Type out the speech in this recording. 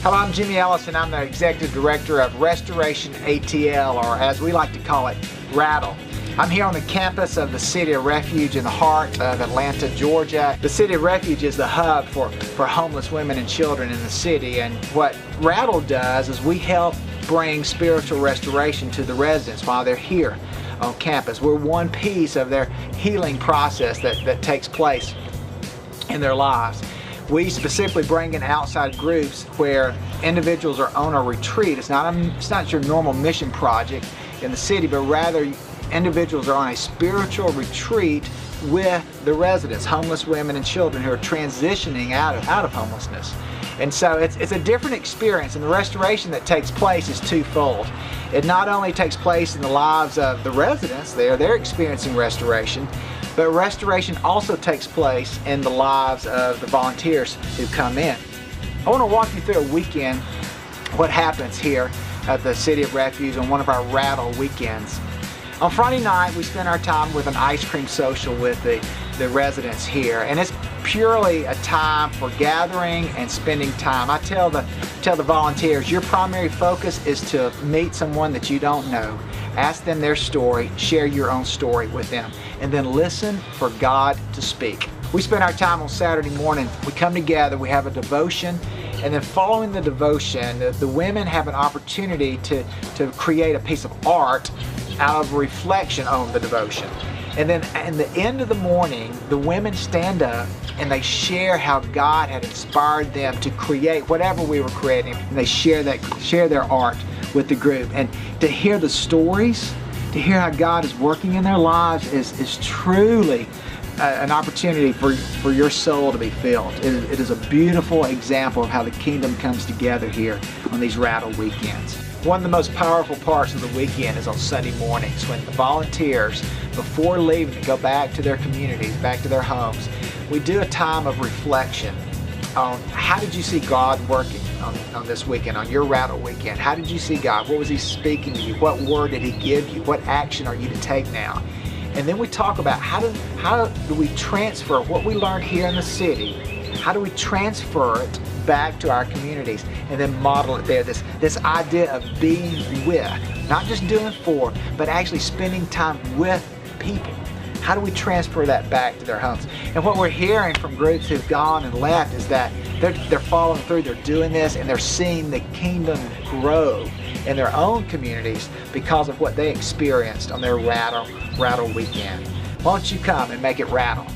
Hello, I'm Jimmy Ellison. I'm the Executive Director of RestorationATL, or as we like to call it, RATL. I'm here on the campus of the City of Refuge in the heart of Atlanta, Georgia. The City of Refuge is the hub for homeless women and children in the city, and what RATL does is we help bring spiritual restoration to the residents while they're here on campus. We're one piece of their healing process that takes place in their lives. We specifically bring in outside groups where individuals are on a retreat. It's not your normal mission project in the city, but rather individuals are on a spiritual retreat with the residents, homeless women and children who are transitioning out of homelessness. And so it's a different experience, and the restoration that takes place is twofold. It not only takes place in the lives of the residents there, they're experiencing restoration, but restoration also takes place in the lives of the volunteers who come in. I want to walk you through a weekend, what happens here at the City of Refuge on one of our RATL weekends. On Friday night, we spend our time with an ice cream social with the residents here, and it's purely a time for gathering and spending time. I tell the volunteers, your primary focus is to meet someone that you don't know, ask them their story, share your own story with them, and then listen for God to speak. We spend our time on Saturday morning. We come together, we have a devotion, and then following the devotion, the women have an opportunity to create a piece of art out of reflection on the devotion. And then at the end of the morning, the women stand up and they share how God had inspired them to create whatever we were creating, and they share their art with the group. And to hear the stories, to hear how God is working in their lives is truly an opportunity for your soul to be filled. It is a beautiful example of how the kingdom comes together here on these RATL weekends. One of the most powerful parts of the weekend is on Sunday mornings when the volunteers, before leaving to go back to their communities, back to their homes, we do a time of reflection on how did you see God working on this weekend, on your RATL weekend. How did you see God? What was He speaking to you? What word did He give you? What action are you to take now? And then we talk about how do we transfer what we learned here in the city, how do we transfer it back to our communities and then model it there, this idea of being with, not just doing for, but actually spending time with people. How do we transfer that back to their homes? And what we're hearing from groups who've gone and left is that they're following through, they're doing this, and they're seeing the kingdom grow in their own communities because of what they experienced on their RATL weekend. Why don't you come and make it RATL?